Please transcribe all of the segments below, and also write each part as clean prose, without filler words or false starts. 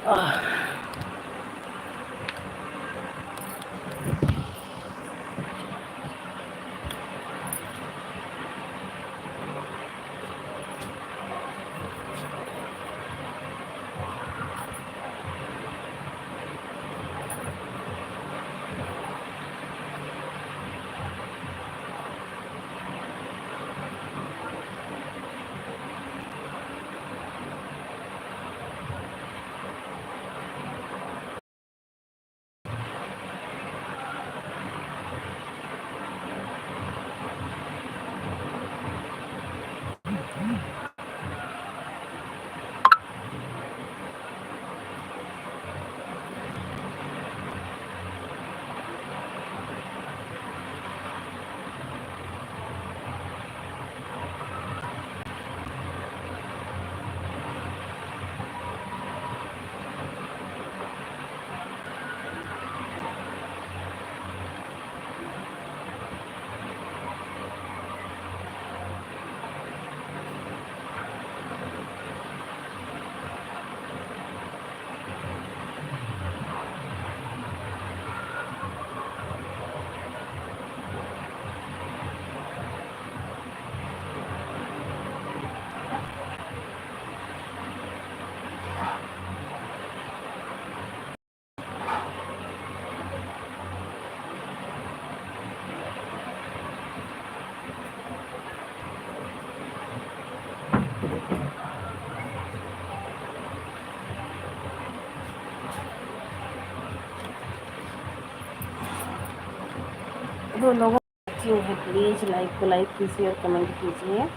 आह, जो लोग अच्छे हैं प्लीज़ लाइक को लाइक कीजिए और कमेंट कीजिए।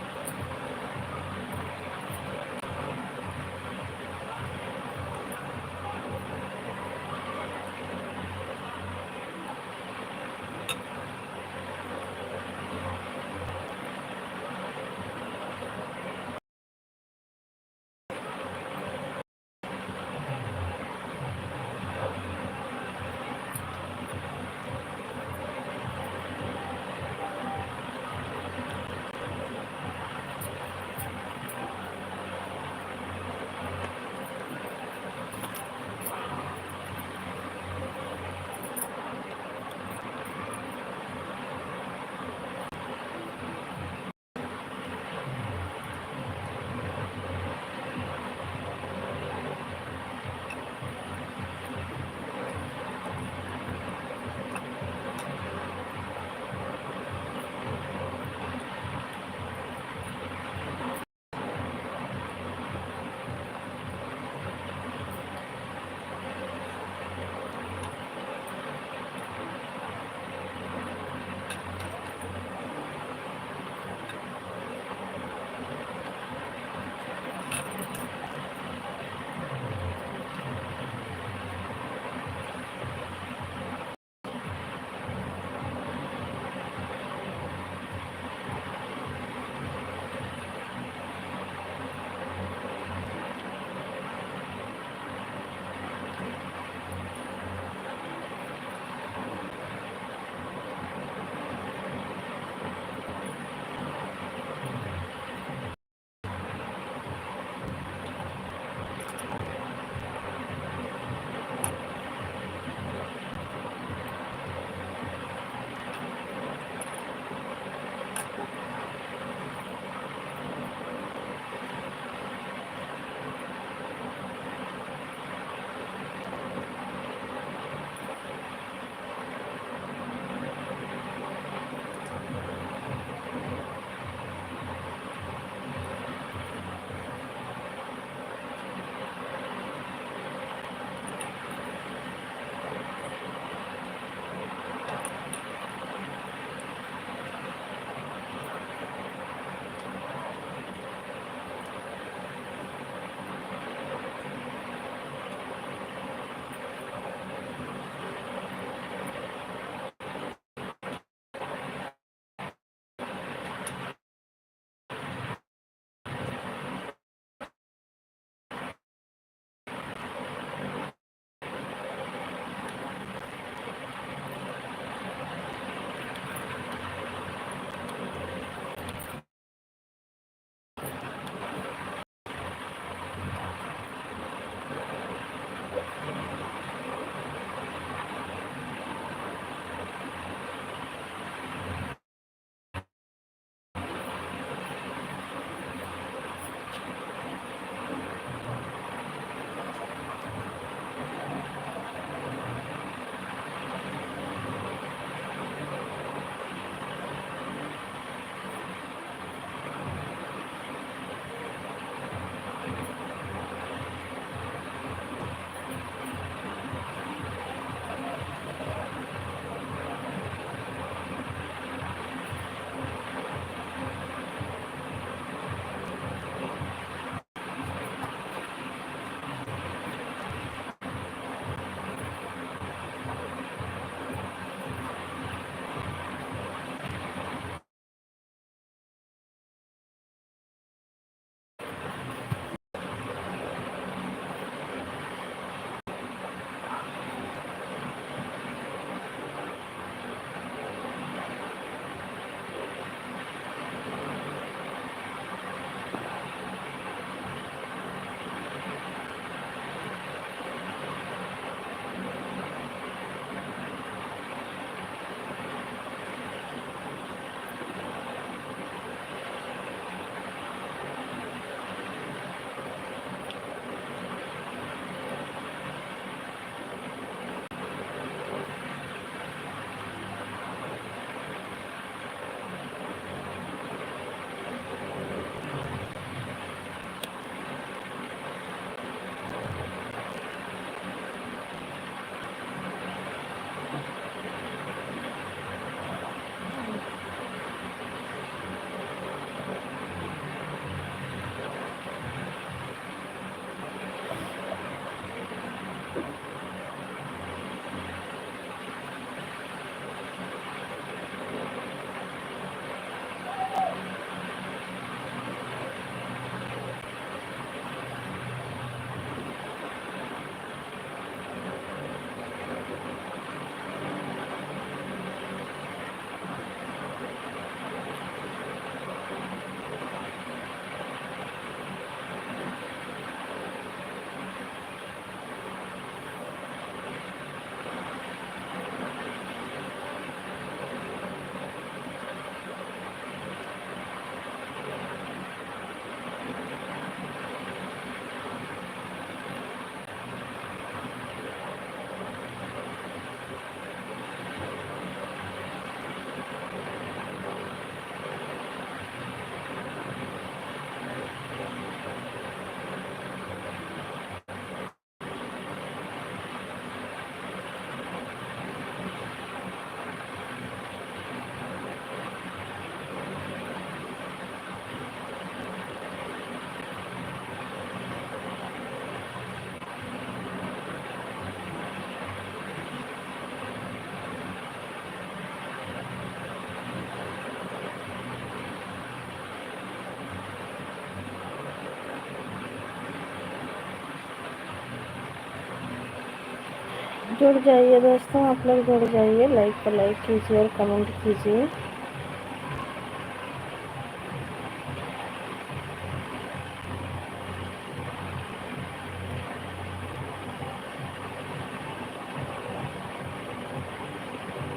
जुड़ जाइए दोस्तों, आप लोग जुड़ जाइए, लाइक पर लाइक कीजिए और कमेंट कीजिए।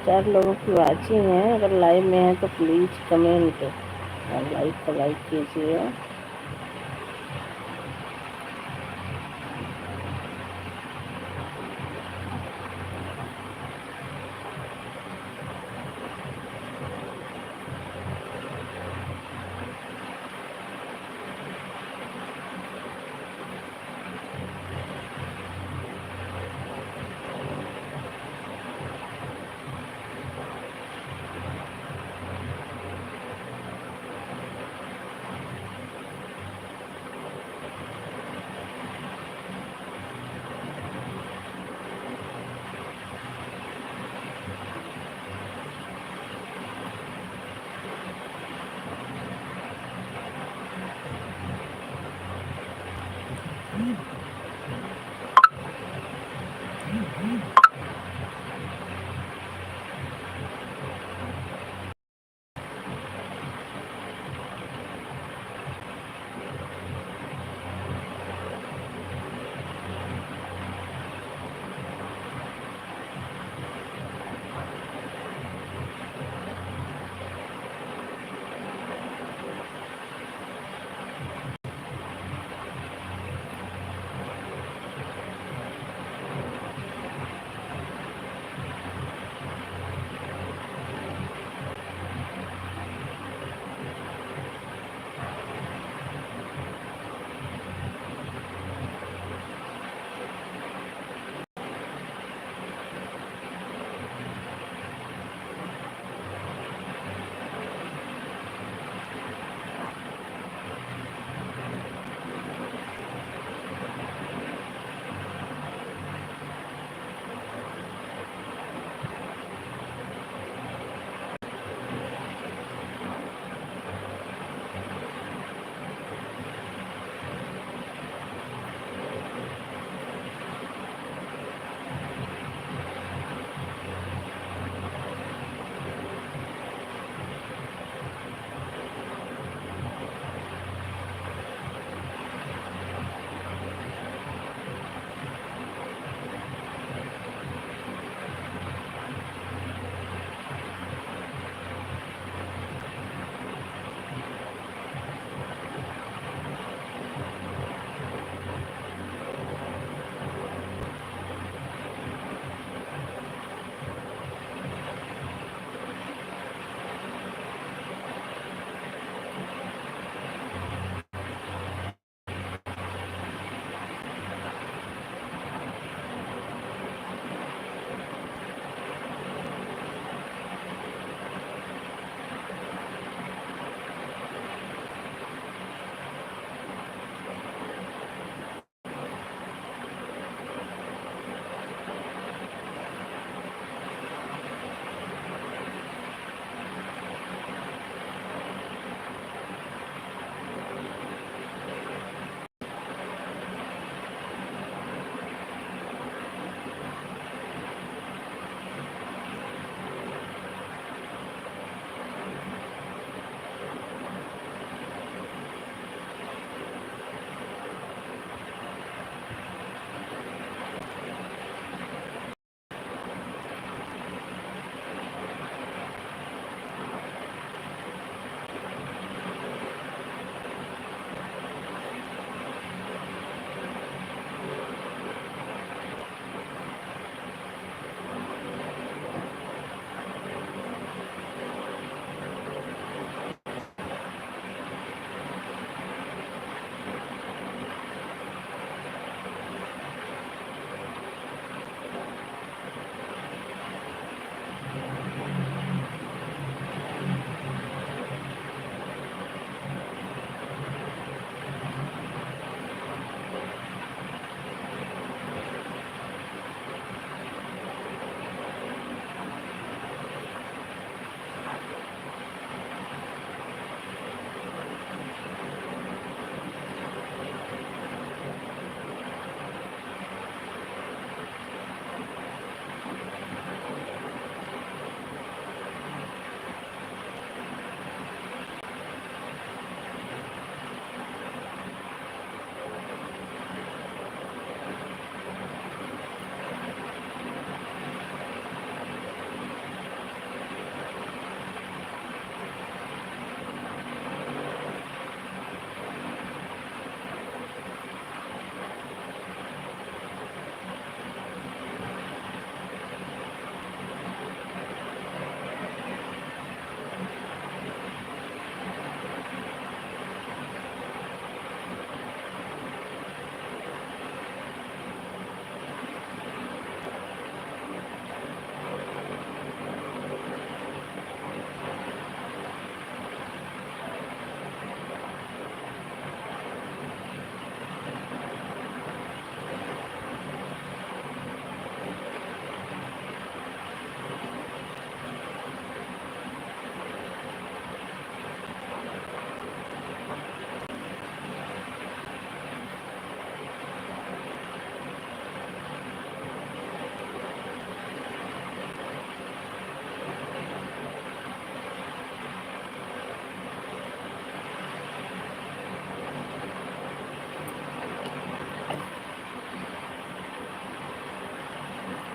चार लोगों की वाचिंग है, अगर लाइव में है तो प्लीज़ कमेंट और लाइक पर लाइक कीजिए।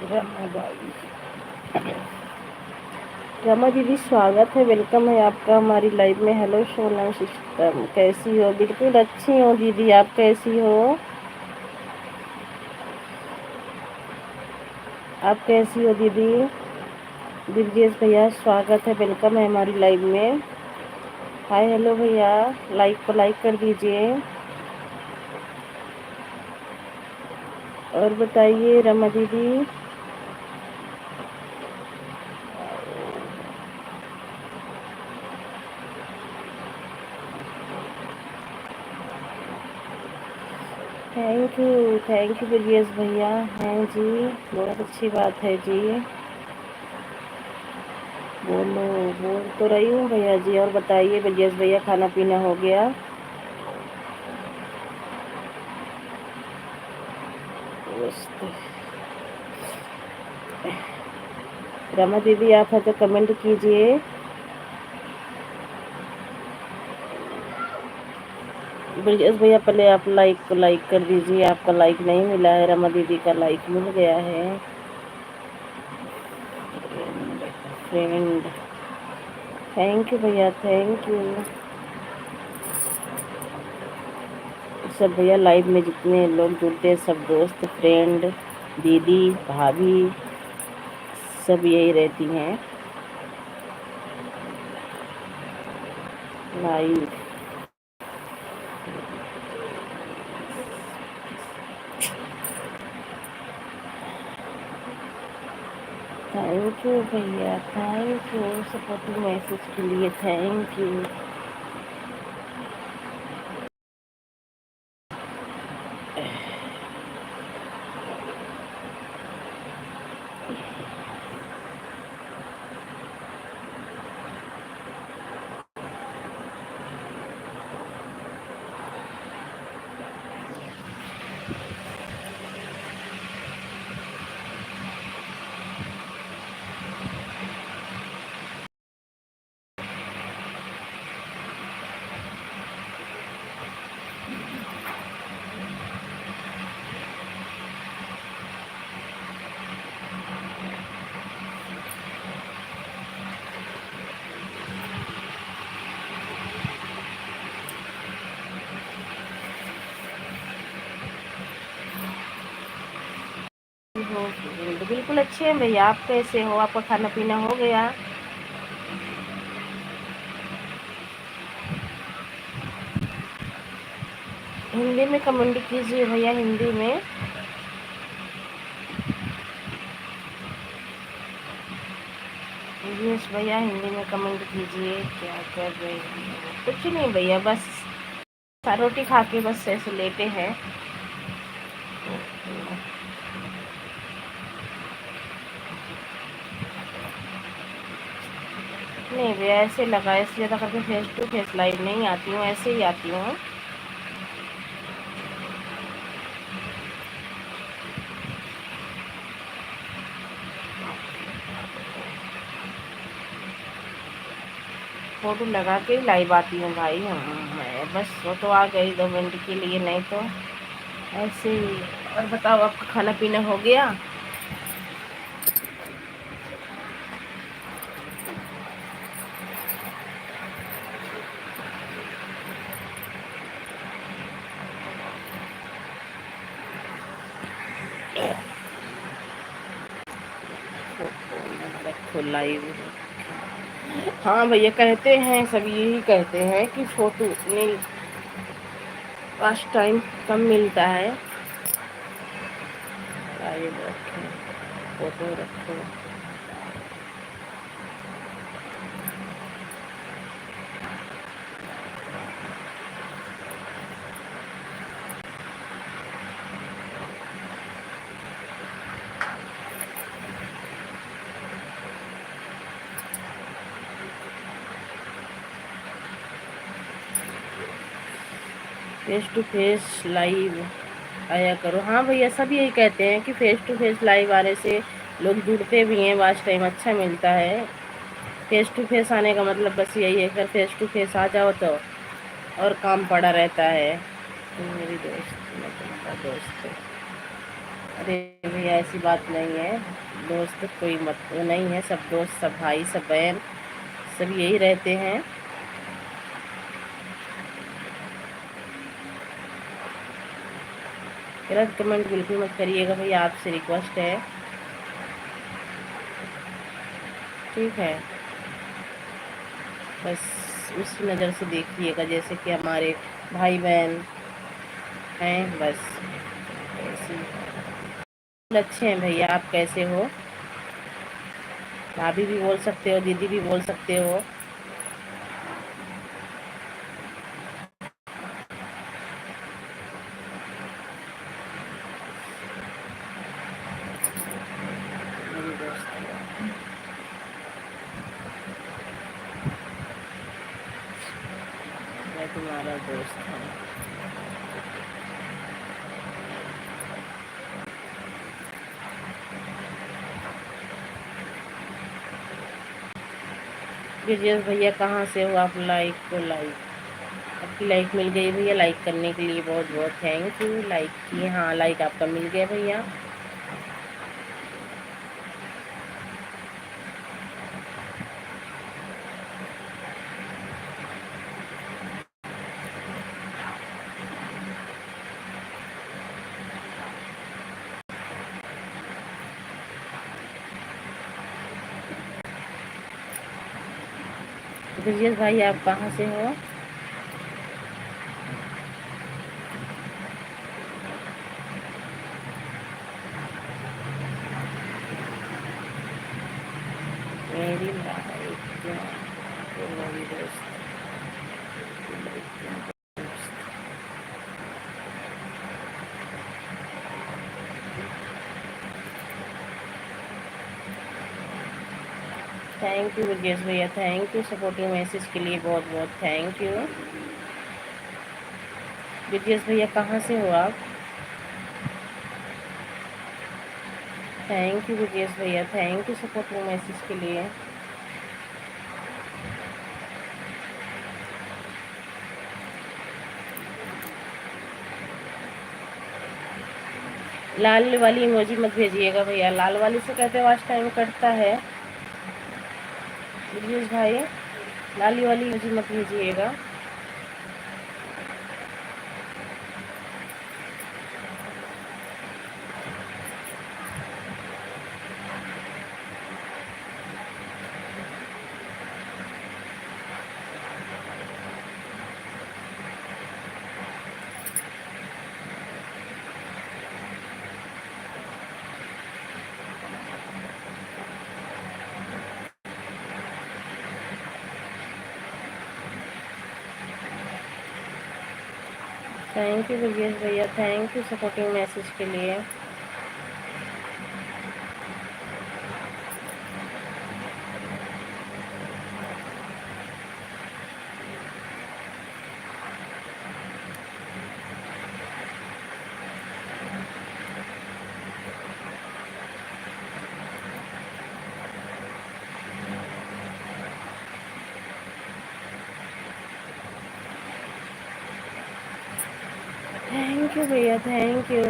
रमाबाई, रमा दीदी स्वागत है, वेलकम है आपका हमारी लाइव में। हेलो सोनम सिस्टम, कैसी हो? बिल्कुल अच्छी हो दीदी, आप कैसी हो? आप कैसी हो दीदी? दिव्येश भैया स्वागत है, वेलकम है हमारी लाइव में। हाय हेलो भैया, लाइक को लाइक कर दीजिए। और बताइए रमा दीदी। थैंक यू दिव्येश भैया। हैं जी, बहुत अच्छी बात है जी। बोलो, बोल तो रही हूँ भैया जी। और बताइए दिव्येश भैया, खाना पीना हो गया? रमा दीदी आप है तो कमेंट कीजिए। ब्रिजेश भैया पहले आप लाइक को लाइक कर दीजिए, आपका लाइक नहीं मिला है, रमा दीदी का लाइक मिल गया है। फ्रेंड, थैंक यू भैया, थैंक यू। सब भैया लाइव में जितने लोग जुड़ते हैं, सब दोस्त फ्रेंड दीदी भाभी सब यही रहती हैं लाइव। थैंक यू भैया, थैंक यू सपोर्टिव मैसेज के लिए, थैंक यू। हो बिल्कुल अच्छे हैं भैया, आप कैसे हो? आपका खाना पीना हो गया? हिंदी में कमेंट कीजिए भैया, हिंदी में। यस भैया, हिंदी में कमेंट कीजिए। क्या कर रहे हैं? कुछ नहीं भैया, बस रोटी खा के बस ऐसे लेटे हैं। नहीं भैया, ऐसे लगा, ऐसे ज़्यादा करके फेस टू फेस लाइव नहीं आती हूँ, ऐसे ही आती हूँ। फोटो लगा के ही लाइव आती हूँ भाई। मैं बस वो तो आ गई 2 मिनट के लिए, नहीं तो ऐसे ही। और बताओ, आपका खाना पीना हो गया? रखो लाइव। हाँ भैया, कहते हैं सब यही कहते हैं कि फोटो नहीं, फर्स्ट टाइम कम मिलता है। लाइव रखो, फोटो रखो। फेस टू फेस लाइव आया करो। हाँ भैया, सब यही कहते हैं कि फेस टू फेस लाइव आने से लोग जुड़ते भी हैं, वॉच टाइम अच्छा मिलता है। फेस टू फेस आने का मतलब बस यही है, अगर फेस टू फेस आ जाओ तो और काम पड़ा रहता है। मेरी दोस्त, मैं तुम्हारा दोस्त हूँ। अरे भैया ऐसी बात नहीं है, दोस्त कोई मत वो नहीं है, सब दोस्त सब भाई सब बहन सब यही रहते हैं। गलत कमेंट बिल्कुल मत करिएगा भैया, आपसे रिक्वेस्ट है, ठीक है। बस उसी नज़र से देखिएगा जैसे कि हमारे भाई बहन हैं, बस ऐसे अच्छे हैं भैया। आप कैसे हो? भाभी भी बोल सकते हो, दीदी भी बोल सकते हो। मेरी दोस्त, मैं तुम्हारा दोस्त हूँ। ब्रिजेश भैया कहाँ से हो आप? लाइक को लाइक, आपकी लाइक मिल गई भैया, लाइक करने के लिए बहुत बहुत थैंक यू। लाइक किए, हाँ लाइक आपका मिल गया भैया। ब्रिजेश भाई आप कहाँ से हो? मेरी लाइक, मेरी दोस्त, थैंक यू ब्रिजेश भैया, थैंक यू सपोर्टिव मैसेज के लिए बहुत बहुत थैंक यू। ब्रिजेश भैया कहाँ से हो आप? थैंक यू ब्रिजेश भैया, थैंक यू सपोर्टिव मैसेज के लिए। लाल वाली इमोजी मत भेजिएगा भैया, लाल वाली से कहते वाच टाइम कटता है। ब्रिजेश भाई लाली वाली इमोजी मत भेजिएगा। थैंक यू ब्रिजेश भैया, थैंक यू सपोर्टिव मैसेज के लिए। थैंक यू भैया, थैंक यू।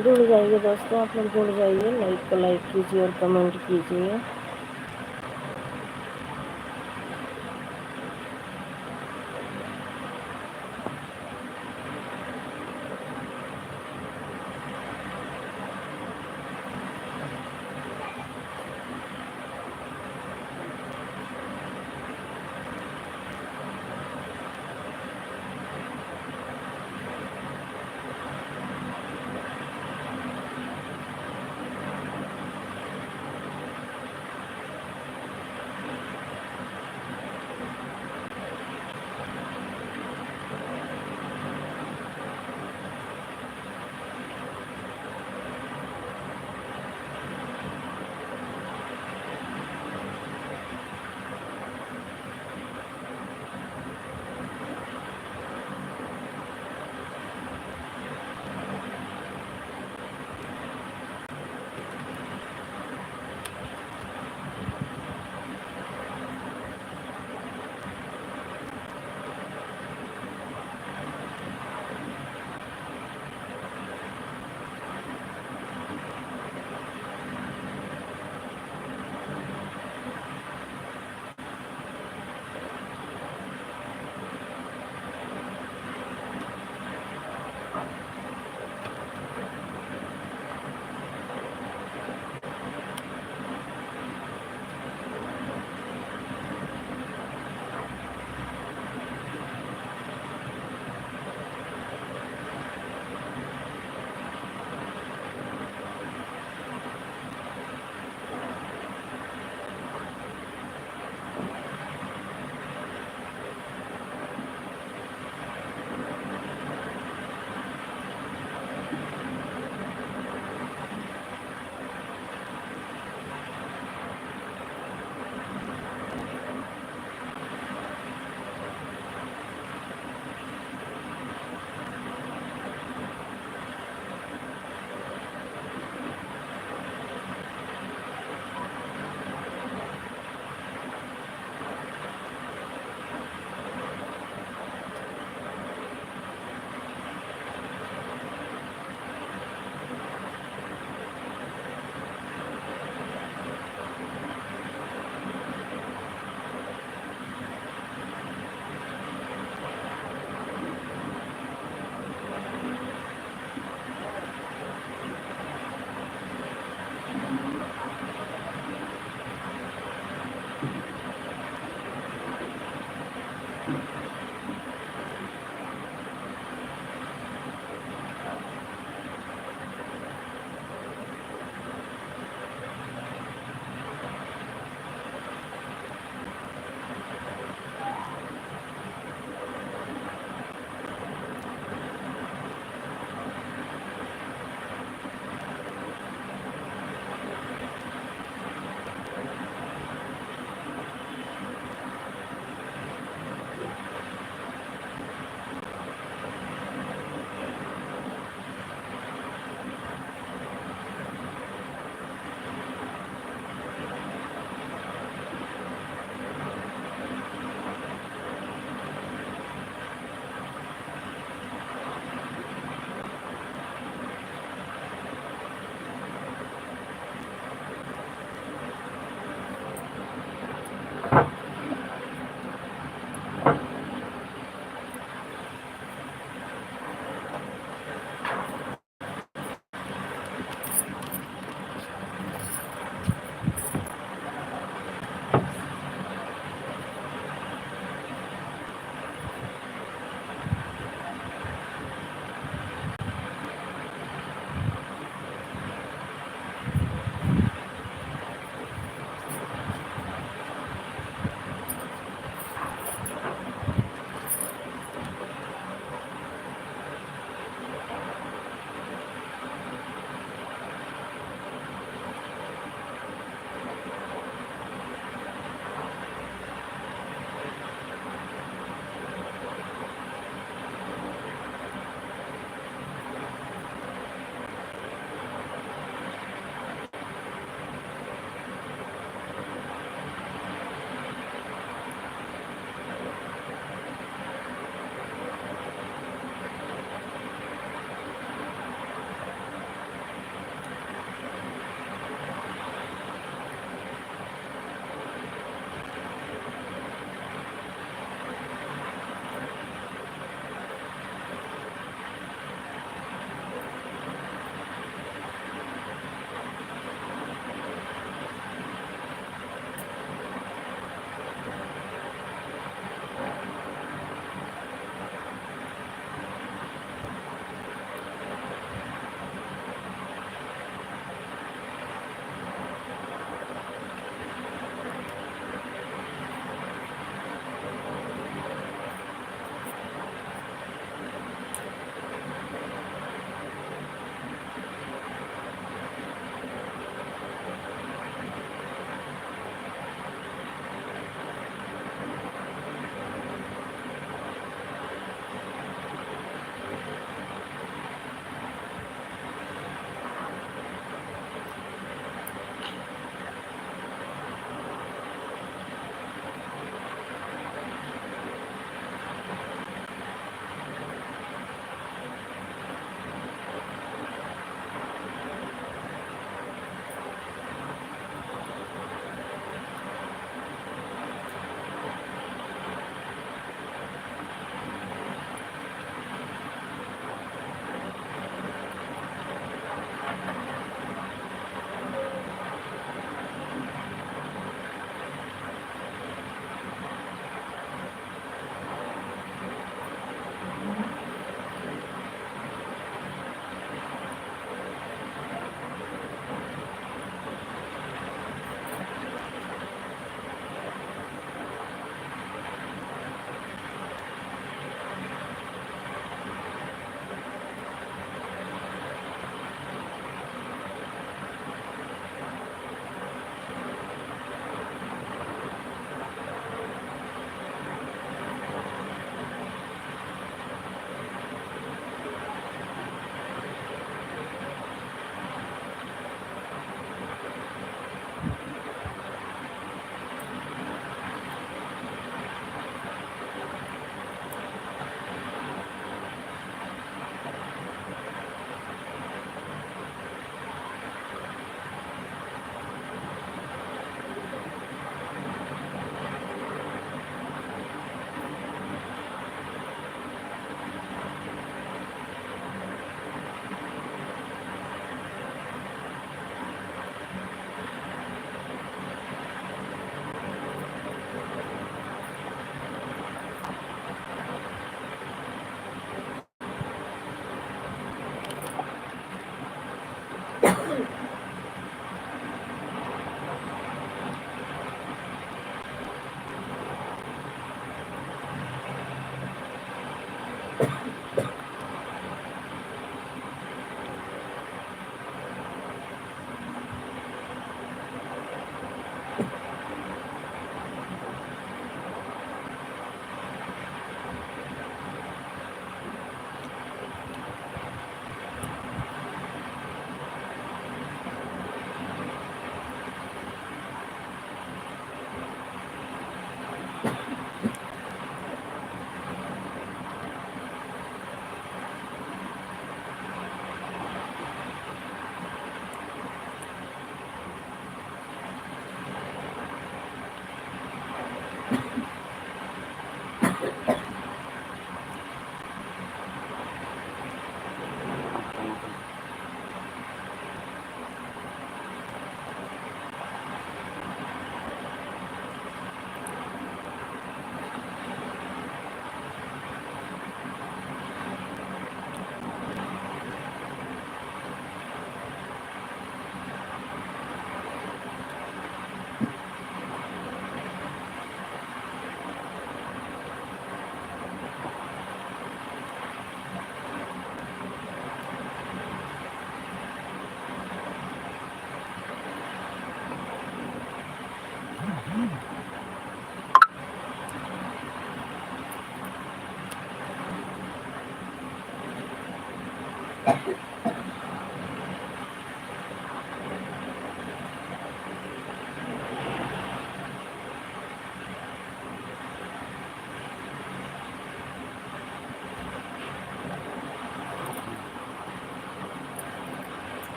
जुड़ जाइए दोस्तों, आप लोग जुड़ जाइए, लाइक कीजिए और कमेंट कीजिए।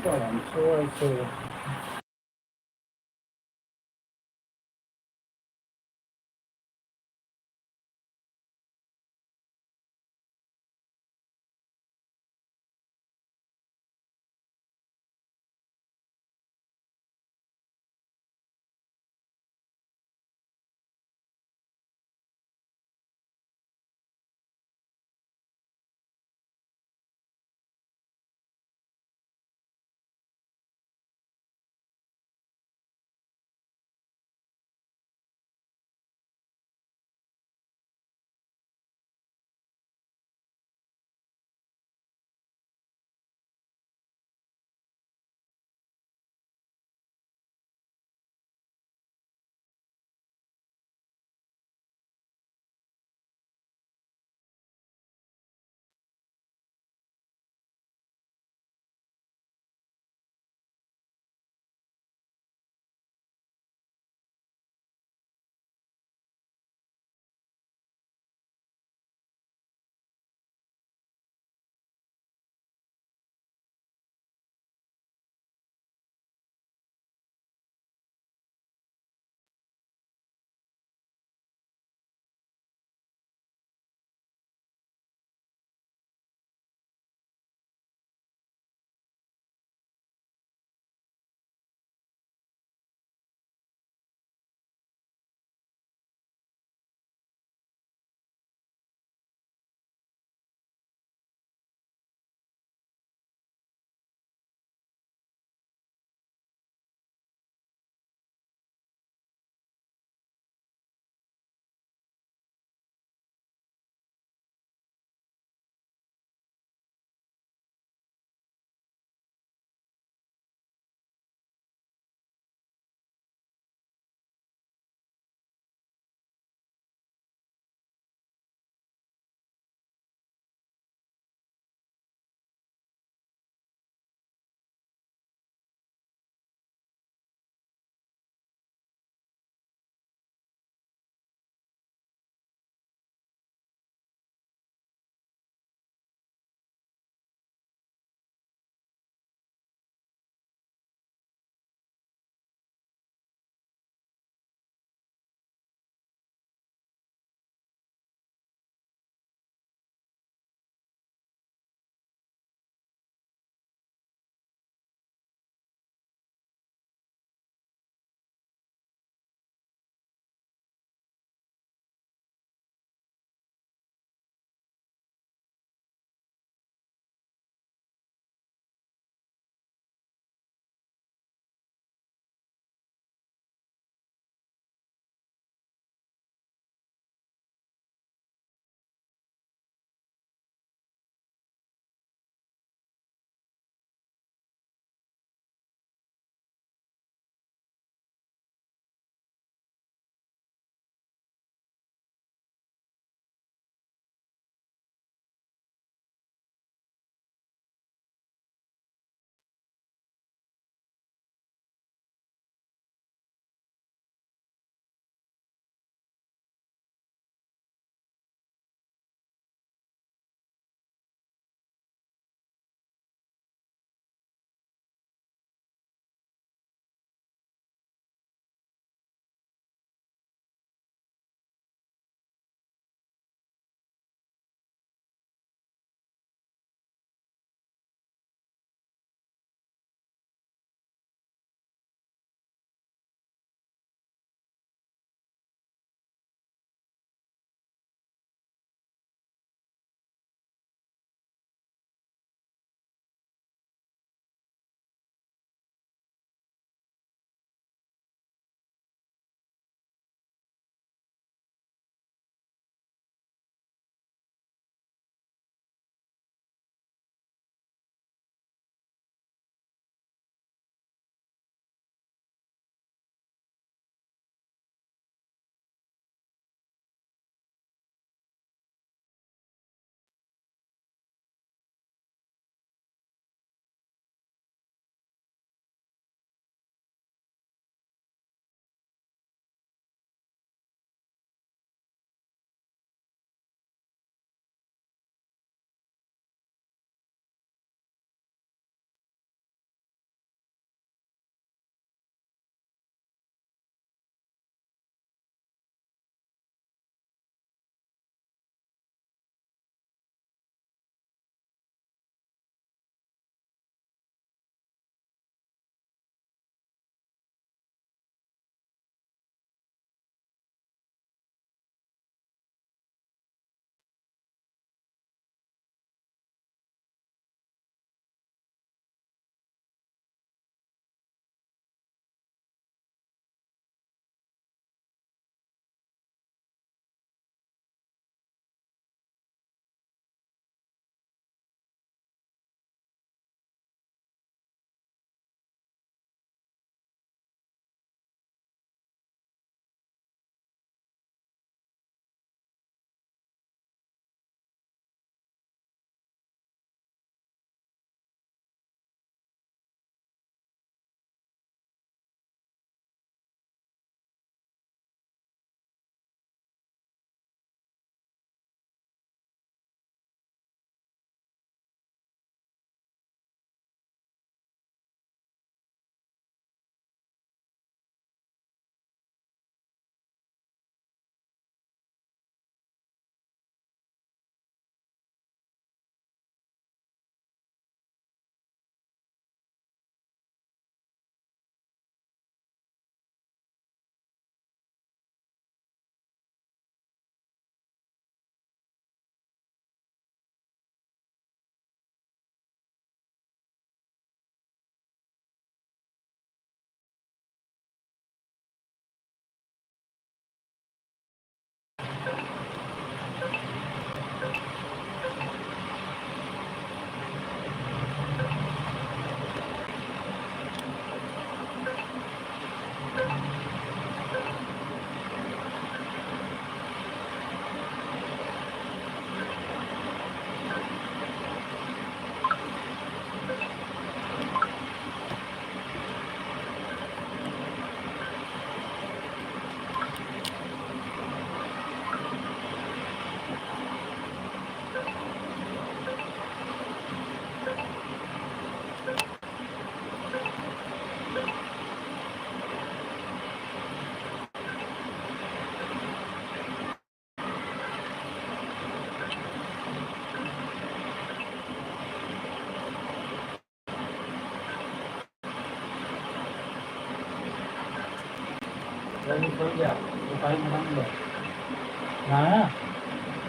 I'm sure it's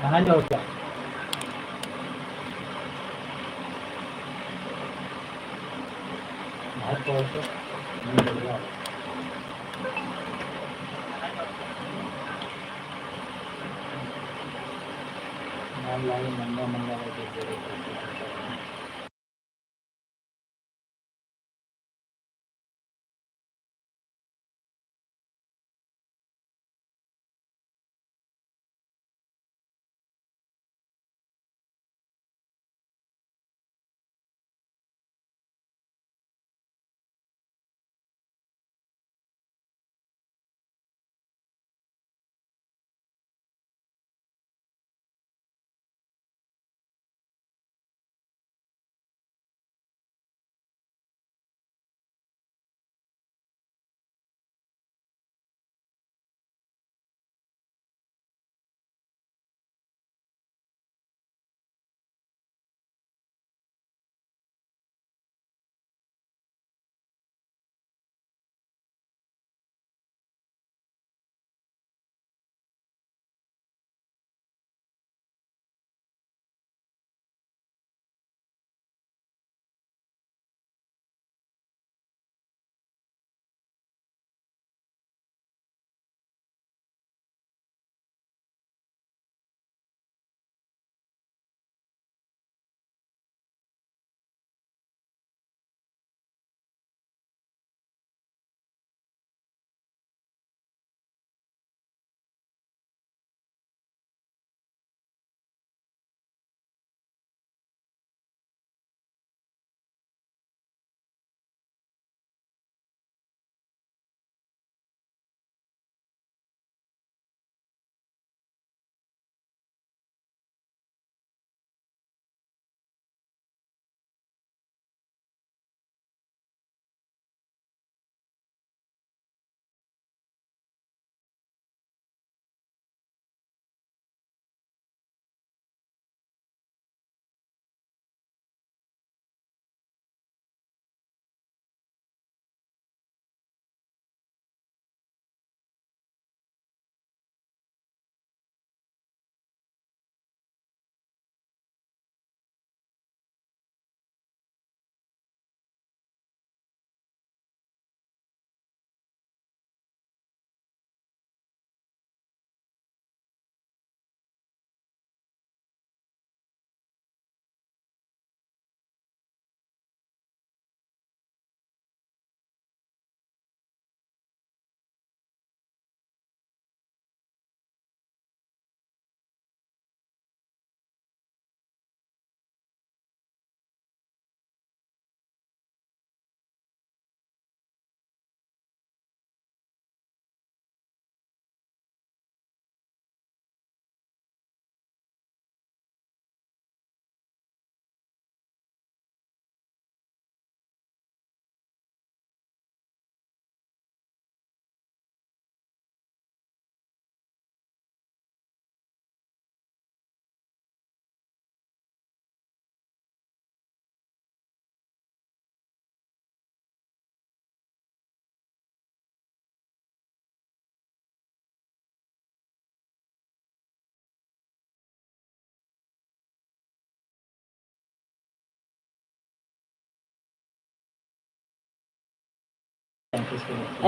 कहाँ जाओ क्या भात मंगा मंगा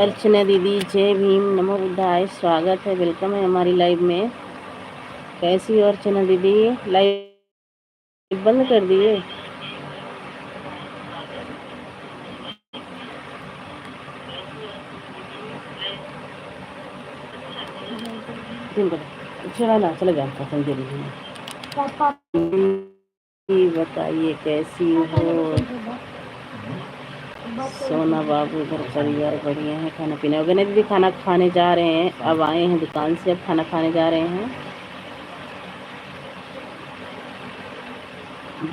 अर्चना दीदी जय भीम नमो बुद्धाय, स्वागत है, वेलकम है हमारी लाइव में। कैसी हो अर्चना दीदी? लाइव बंद कर दिए? चला ना, चले जाओ पसंद दे लीजिए। बताइए कैसी हो? सोना बाबू घर परिवार बढ़िया है, खाना पीना वगैरह दीदी? खाना खाने जा रहे हैं, अब आए हैं दुकान से, अब खाना खाने जा रहे हैं।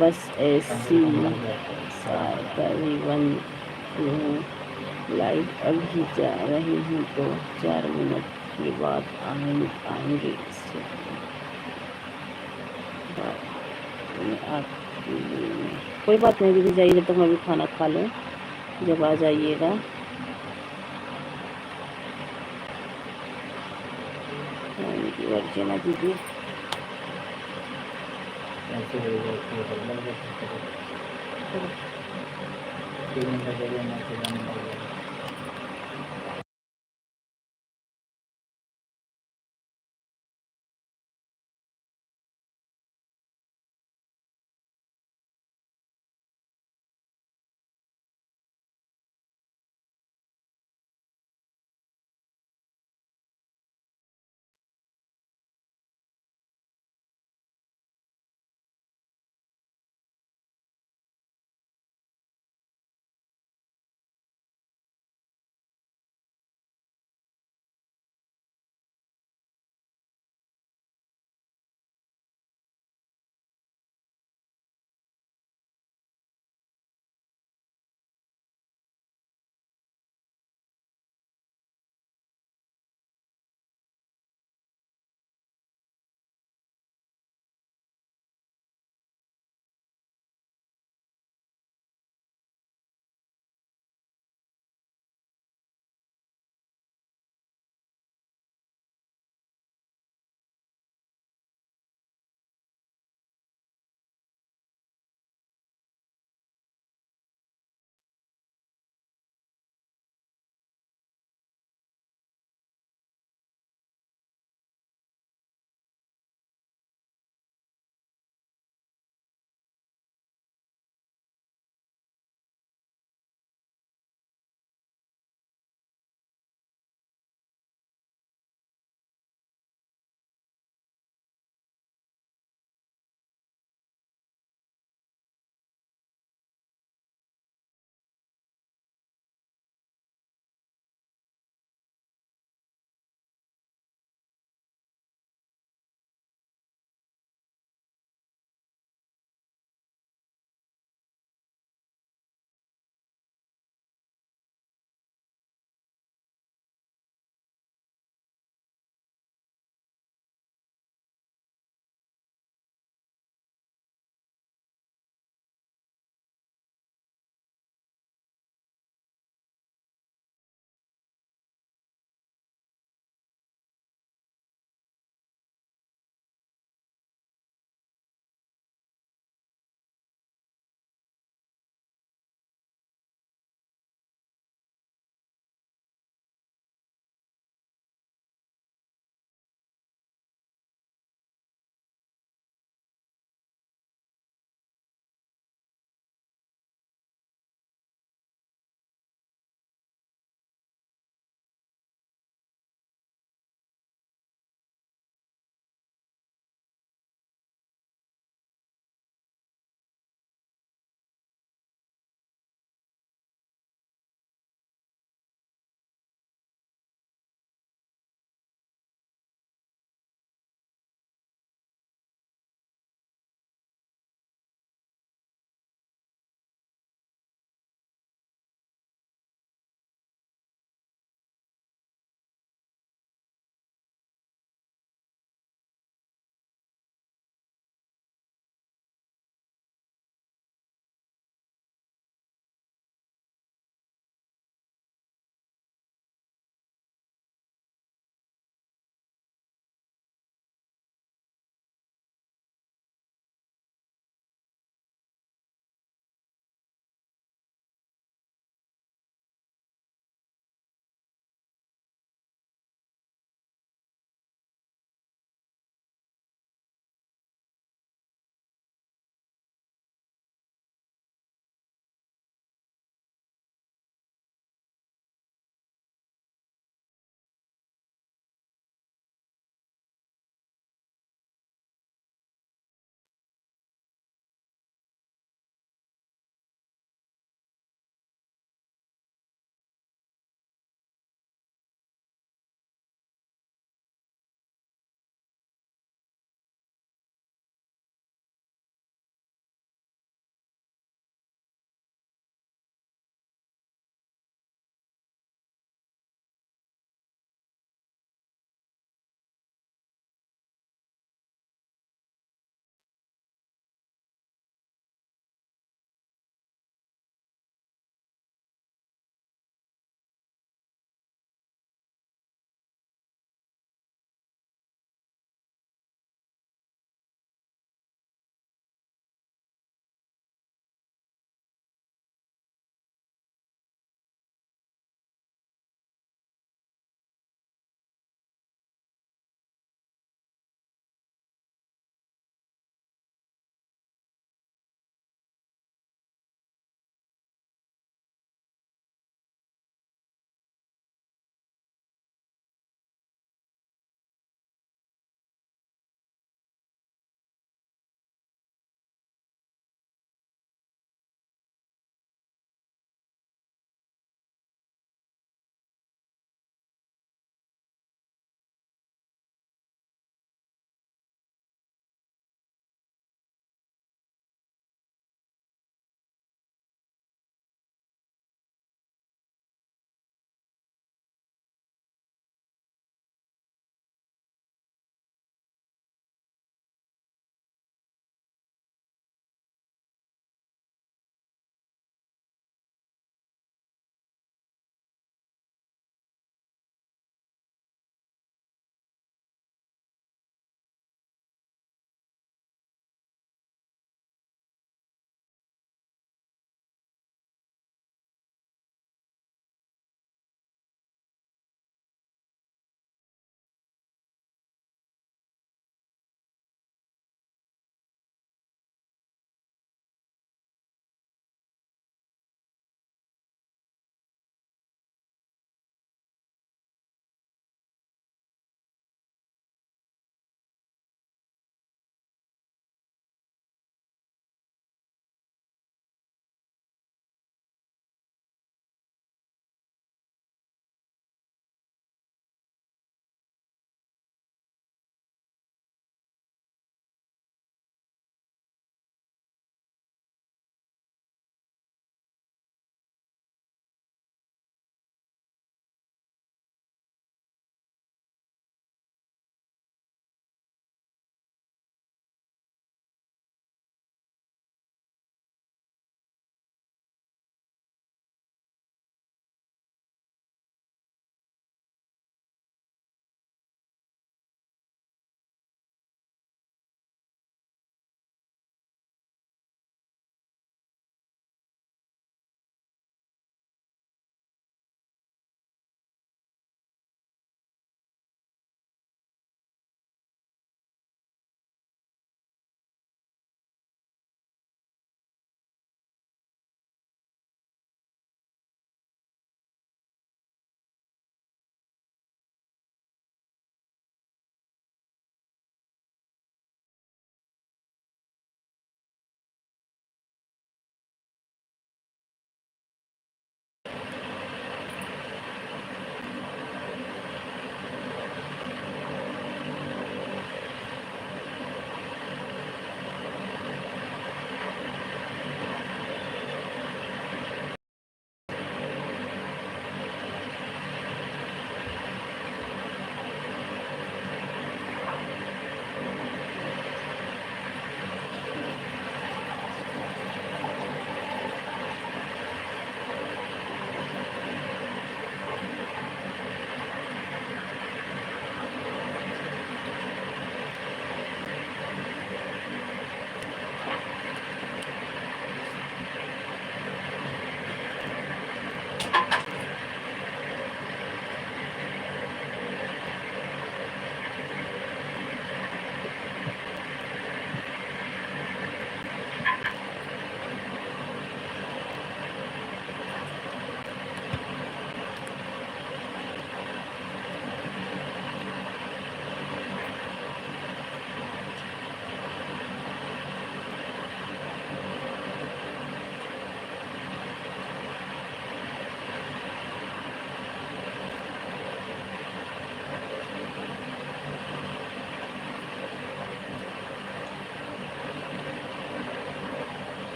बस ऐसी करीबन लाइव अभी जा रही हूँ तो 4 मिनट के बाद आएंगे कोई बात नहीं दीदी, जाइए जब तक मैं भी खाना खा लूँ, जब आ जाइएगा। मर्जी ना दीदी। ऐसे हो जाए तो लग जाए 3 घंटे के लिए मैसेज आने लग जाएगा।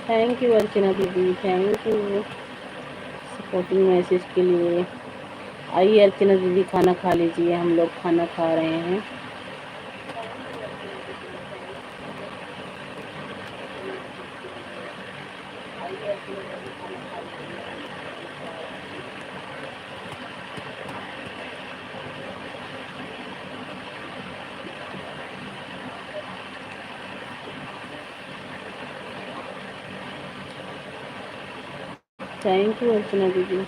थैंक यू अर्चना दीदी, थैंक यू सपोर्टिंग मैसेज के लिए। आइए अर्चना दीदी खाना खा लीजिए, हम लोग खाना खा रहे हैं। थैंक यू अर्चना दीदी।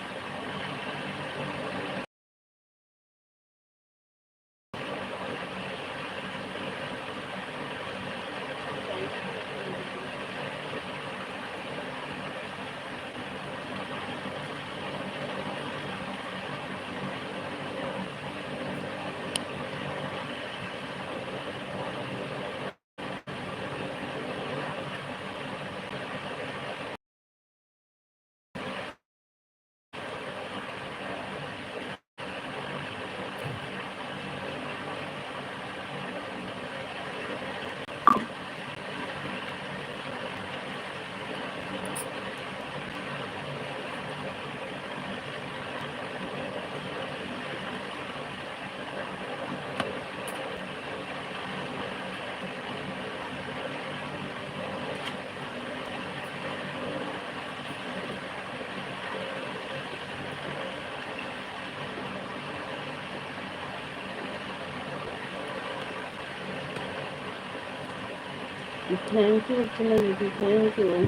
थैंक यू अर्चना दीदी, थैंक यू।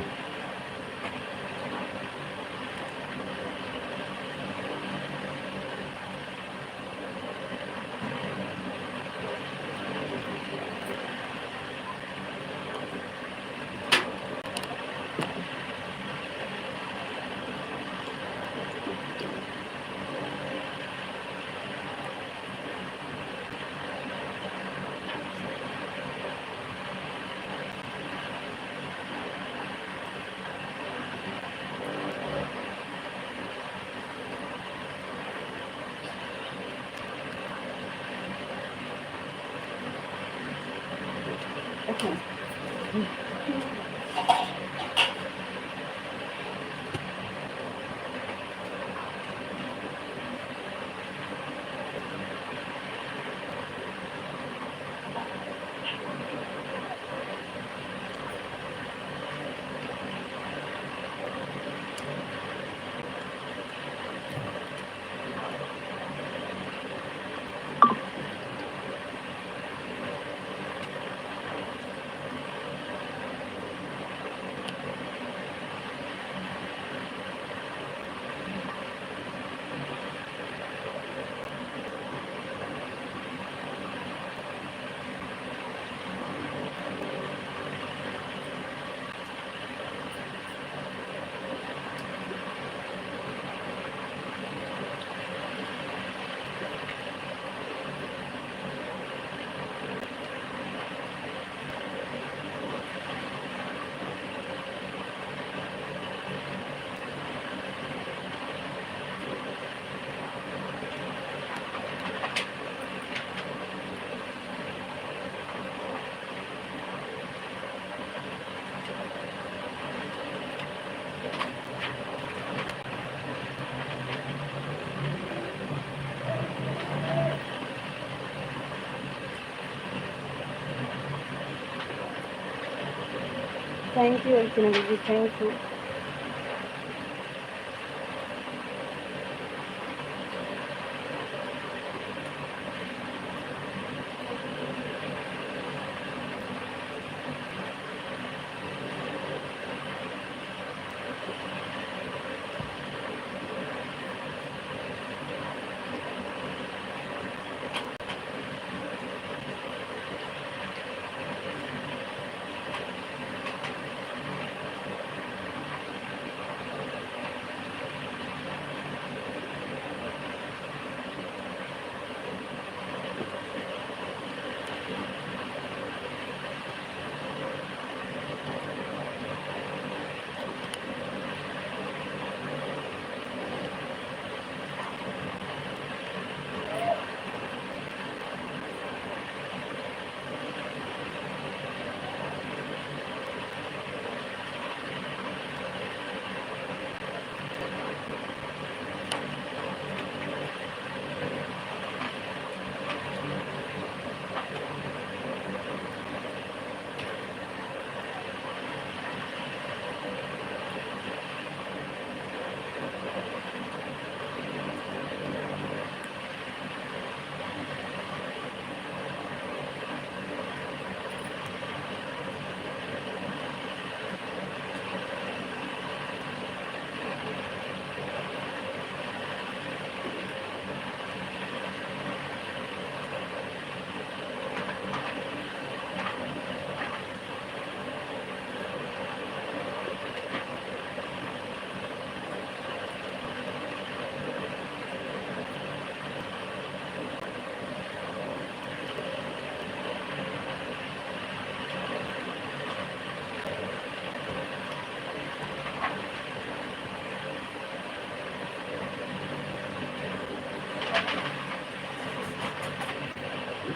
थैंक यू अर्चना दीदी, थैंक यू।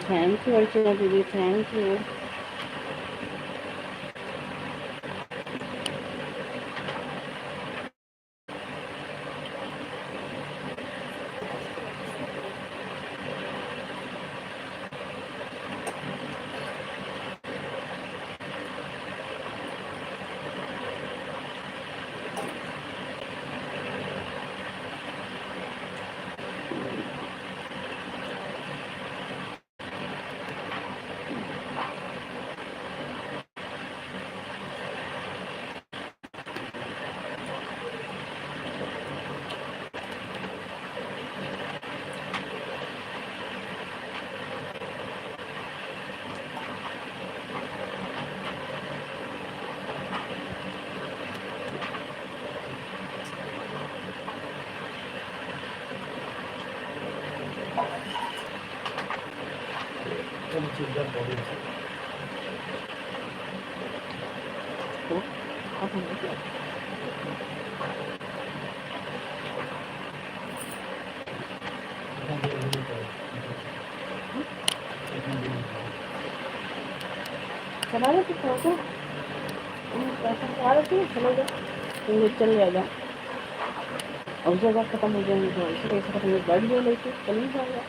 थैंक यू अर्चना दीदी, थैंक यू। चला रहे थे पैसा खा रहे थे, चले जाओ, चल जाएगा। और जगह खत्म हो जाएंगे तो ऐसे कैसे खत्म हो, गाड़ी ले लेके चल नहीं जाएगा।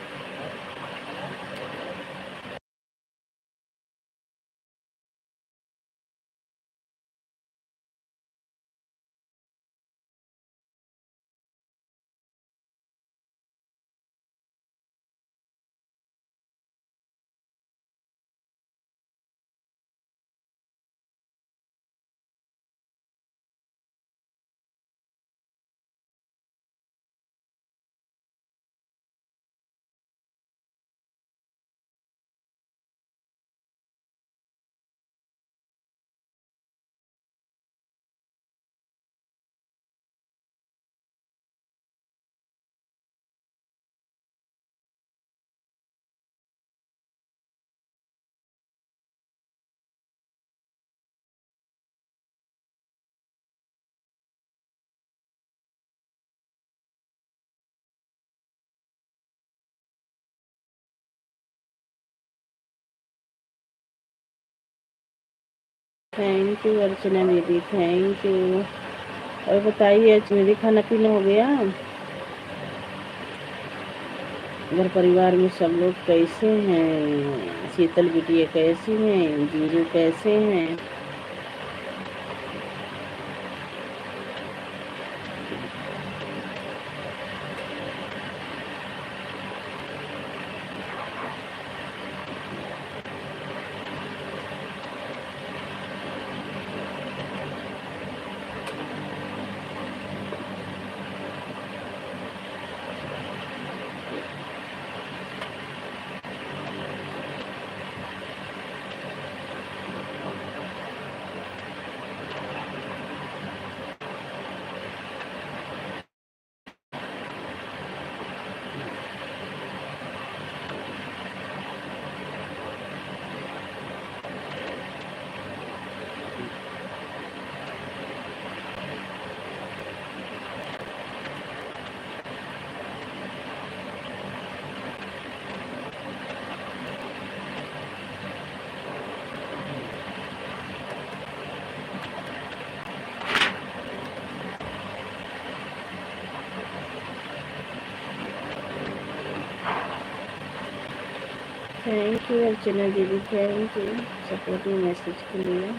थैंक यू अर्चना दीदी, थैंक यू। और बताइए अर्चना दीदी, खाना पीना हो गया? घर परिवार में सब लोग कैसे हैं? शीतल बिटिया कैसी हैं? जीजू कैसे हैं? थैंक यू अर्चना दीदी, थैंक यू सपोर्टिव मैसेज के लिए।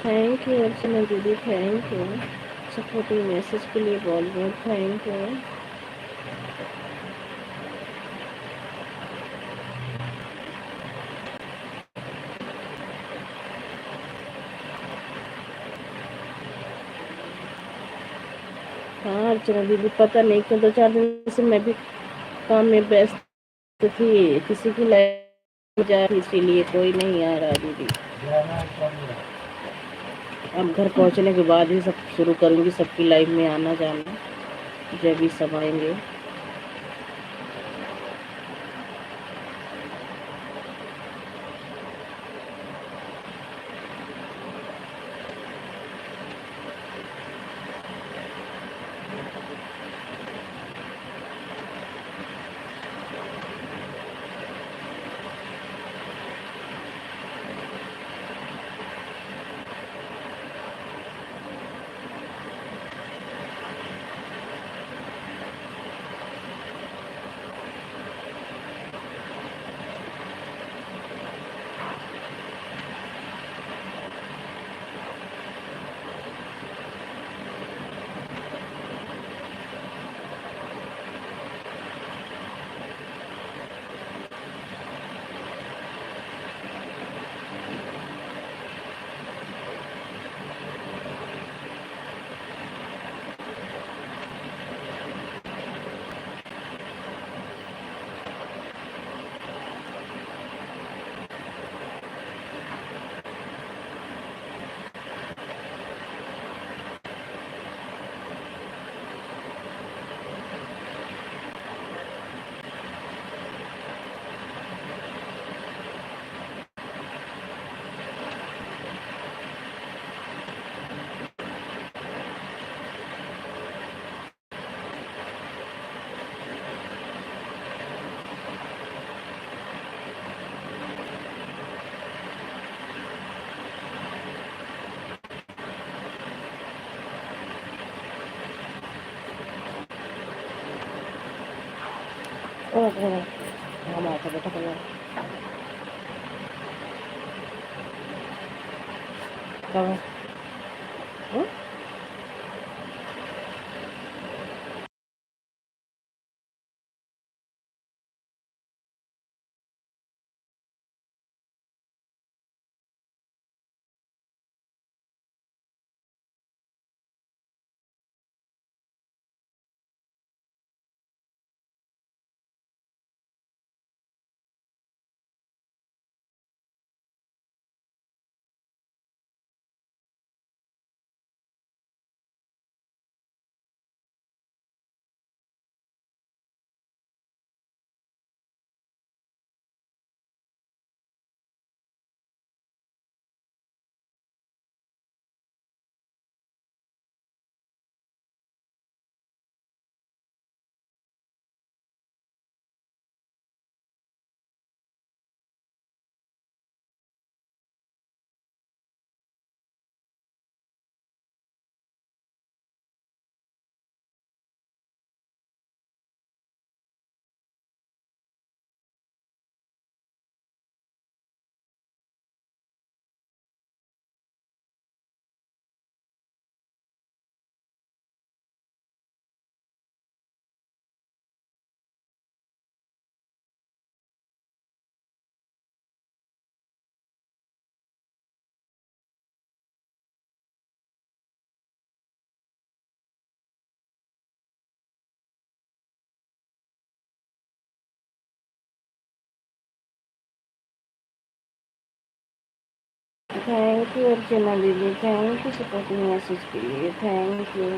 थैंक यू अर्चना दीदी, थैंक यू सपोर्टिव मैसेज के लिए बोल रही हूँ, थैंक यू। हाँ अर्चना दीदी, पता नहीं क्यों 2-4 दिन से मैं भी काम में व्यस्त थी, किसी की लाइफ जा रही, इसीलिए कोई नहीं आ रहा दीदी। अब घर पहुंचने के बाद ही सब शुरू करूंगी, सबकी लाइफ में आना जाना, जब भी सब आएंगे। हम आता बेटा कब थैंक यू अर्चना दीदी, थैंक यू सपोर्टिंग मैसेज के लिए, थैंक यू।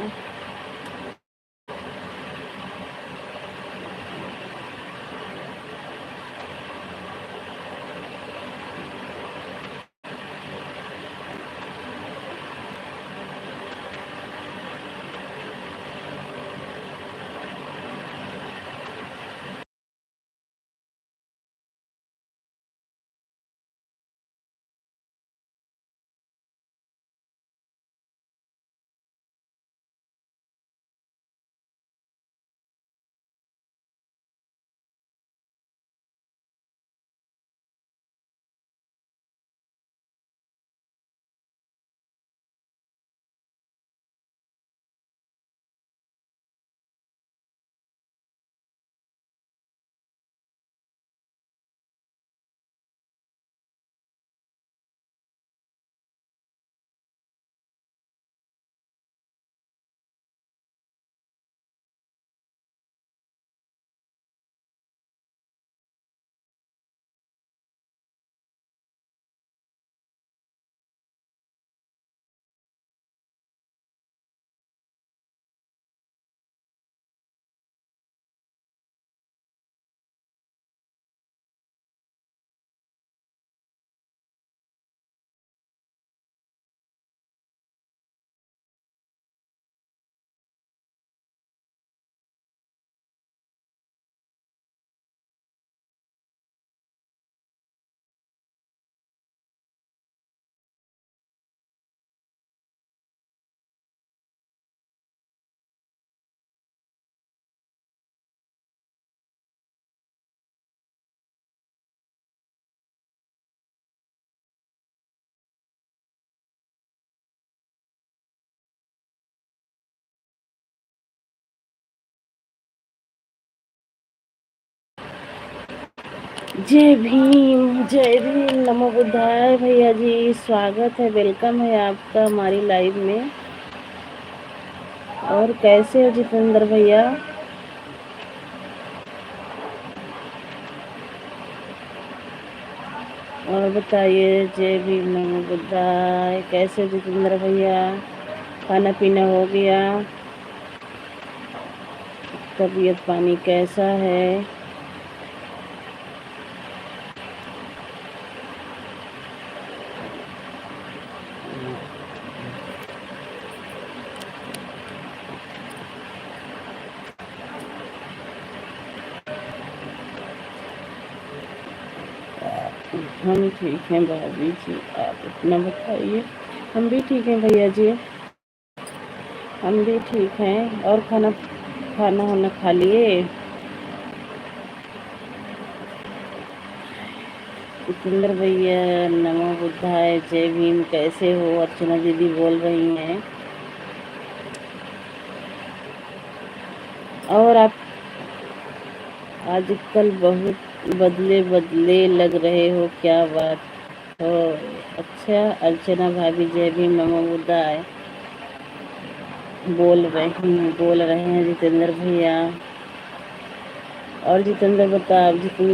जय भीम, नमो बुद्धाय। भैया जी स्वागत है, वेलकम है आपका हमारी लाइव में। और कैसे हो जितेंद्र भैया? और बताइए, जय भीम, नमो बुद्धाय। कैसे हो जितेंद्र भैया? खाना पीना हो गया? तबीयत पानी कैसा है? हम ठीक हैं भाभी जी, आप अपना बताइए। हम भी ठीक हैं भैया जी, हम भी ठीक हैं। और खाना खाना वाना खा लिए? जितेंद्र भैया, नमो बुद्धाय, जय भीम। कैसे हो? अर्चना दीदी बोल रही हैं। और आप आजकल बहुत बदले बदले लग रहे हो, क्या बात हो? अच्छा, अर्चना भाभी, जय भीम, नमो बुद्धाय बोल रहे हैं जितेंद्र भैया। और जितेंद्र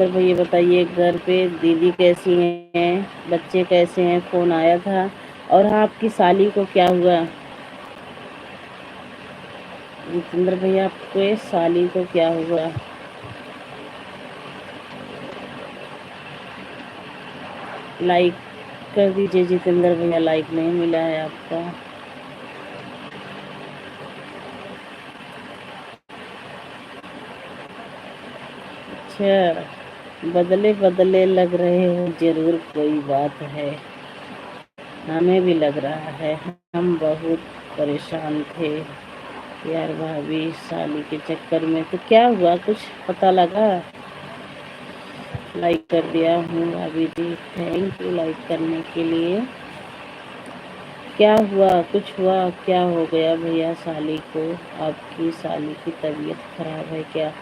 भैया बताइए, घर पे दीदी कैसी हैं? बच्चे कैसे हैं? फोन आया था। और हाँ, आपकी साली को क्या हुआ? जितेंद्र भैया, आपके साली को क्या हुआ? लाइक कर दीजिए जितेंद्र भैया, लाइक नहीं मिला है आपका। अच्छा, बदले बदले लग रहे हो, जरूर कोई बात है। हमें भी लग रहा है, हम बहुत परेशान थे यार भाभी, साली के चक्कर में। तो क्या हुआ, कुछ पता लगा? लाइक कर दिया हूँ भाभी जी, थैंक यू लाइक करने के लिए। क्या हुआ, कुछ हुआ? क्या हो गया भैया साली को? आपकी साली की तबीयत खराब है क्या?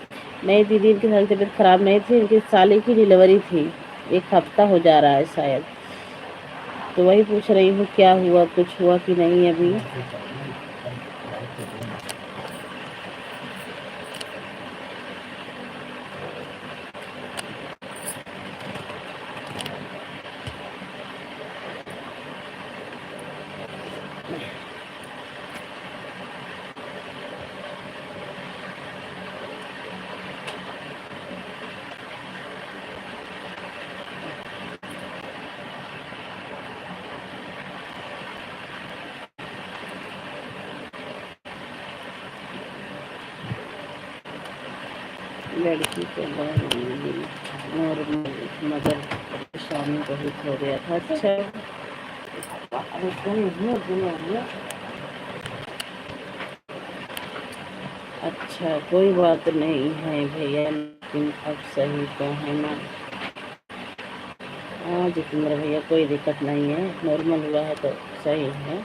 नहीं दीदी, इनकी साली तबीयत खराब नहीं थी, इनकी साली की डिलीवरी थी। 1 हफ्ता हो जा रहा है शायद। तो वही पूछ रही हूँ, क्या हुआ, कुछ हुआ कि नहीं अभी? लड़की को नॉर्मल, मगर परेशानी बहुत हो गया था। अच्छा, अच्छा कोई बात नहीं है भैया, लेकिन अब सही तो है ना? हाँ जितेंद्र भैया, कोई दिक्कत नहीं है, नॉर्मल हुआ है तो सही है।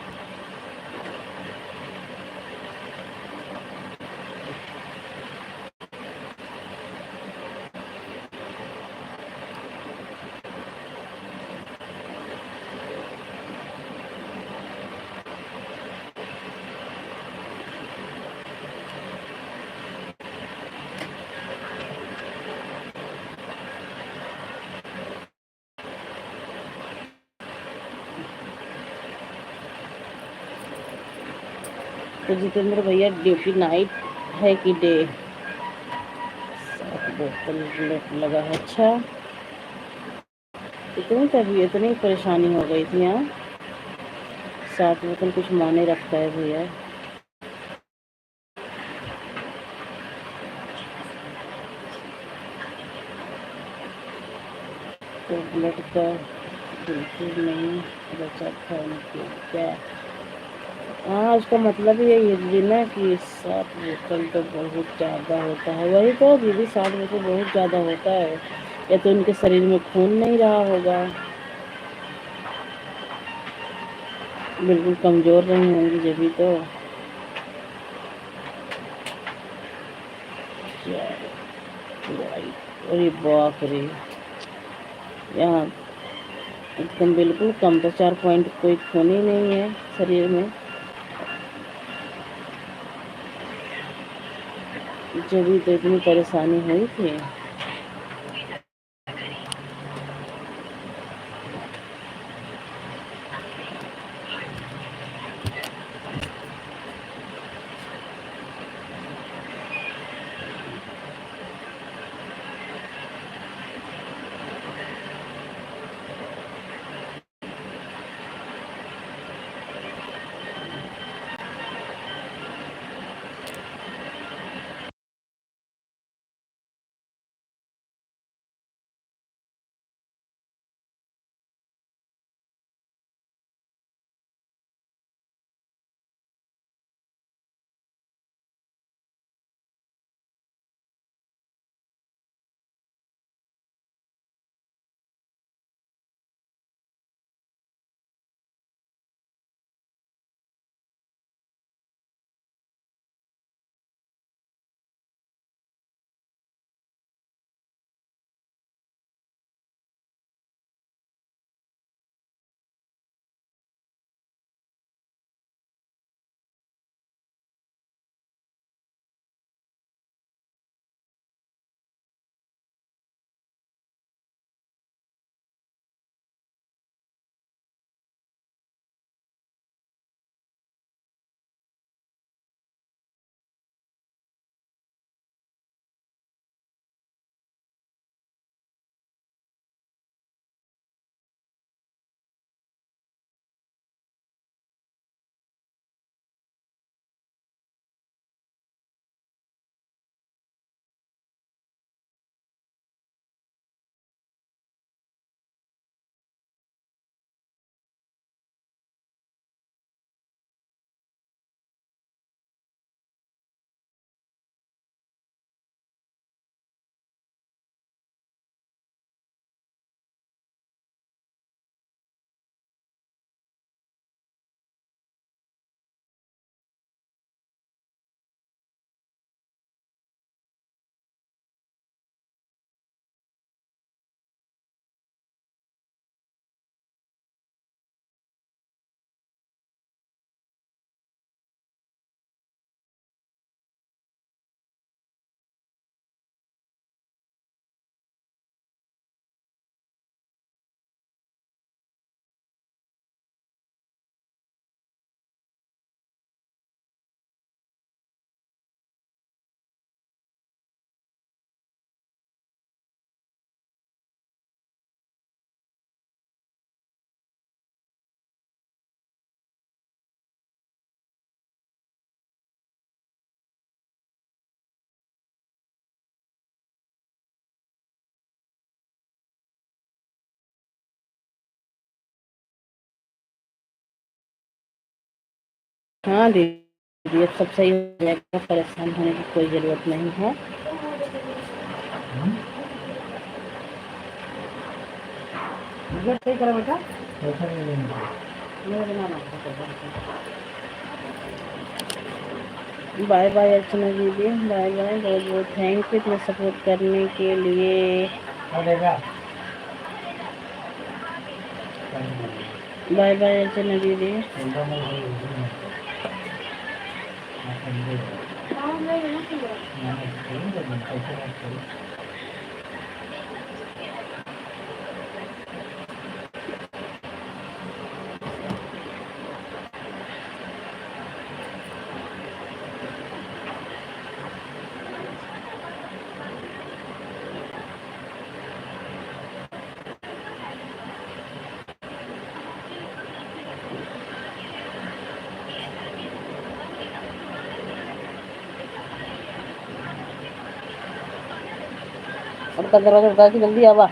तो जितेंद्र भैया, ड्यूटी नाइट है कि डे? 7 बोतल लगा है। अच्छा, इतनी तबीयत, इतनी परेशानी हो गई थी? हाँ, 7 बोतल कुछ माने रखता है भैया। तो ब्लड का बिल्कुल नहीं बचा था उनके क्या? हाँ, उसका मतलब यही है दीदी ना कि 7 बोतल तो बहुत ज़्यादा होता है। वही तो दीदी, 7 बोतल बहुत ज़्यादा होता है। या तो उनके शरीर में खून नहीं रहा होगा, बिल्कुल कमज़ोर नहीं होंगी जभी तो। अरे बाप रे, यहाँ एकदम बिल्कुल कम, तो 4 पॉइंट कोई खून ही नहीं है शरीर में। जो भी तो इतनी परेशानी हुई थी। हाँ दीदी, अब सब सही हो जाएगा, परेशान होने की कोई ज़रूरत नहीं है। सही करो बेटा। बाय बाय अर्चना दीदी, बाय बाय, बहुत बहुत थैंक यू इतना सपोर्ट करने के लिए। बाय बाय अर्चना दीदी। और का दरवाजा बता के जल्दी आवा।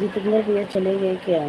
जितेंद्र भैया चले गए क्या?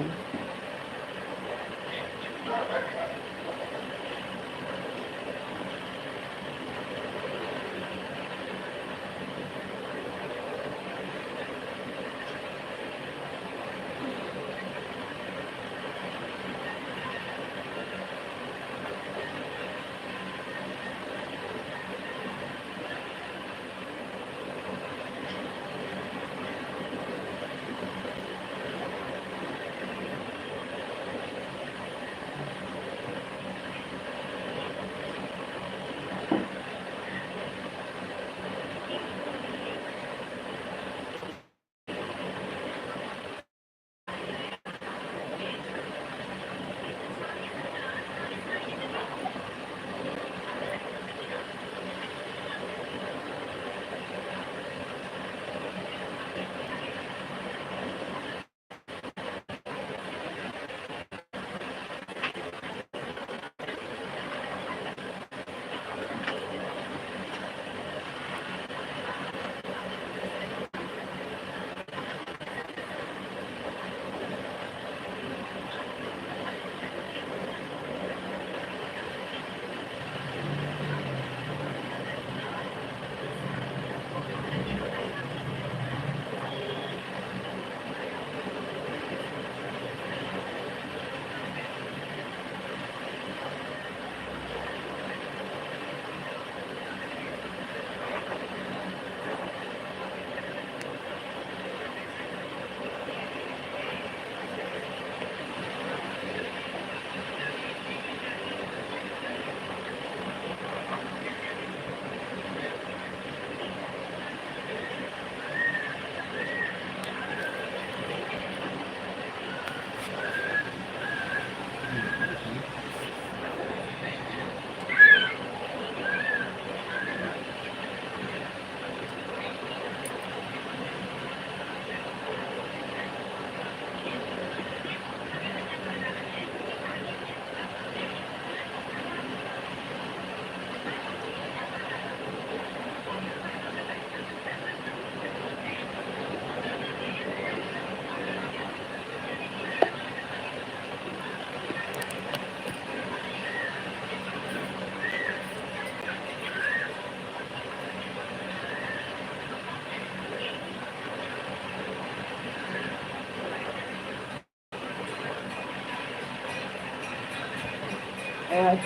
आवाज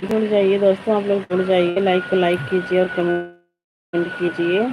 जुड़ जाइए दोस्तों, आप लोग जुड़ जाइए, लाइक को लाइक कीजिए और कमेंट कीजिए।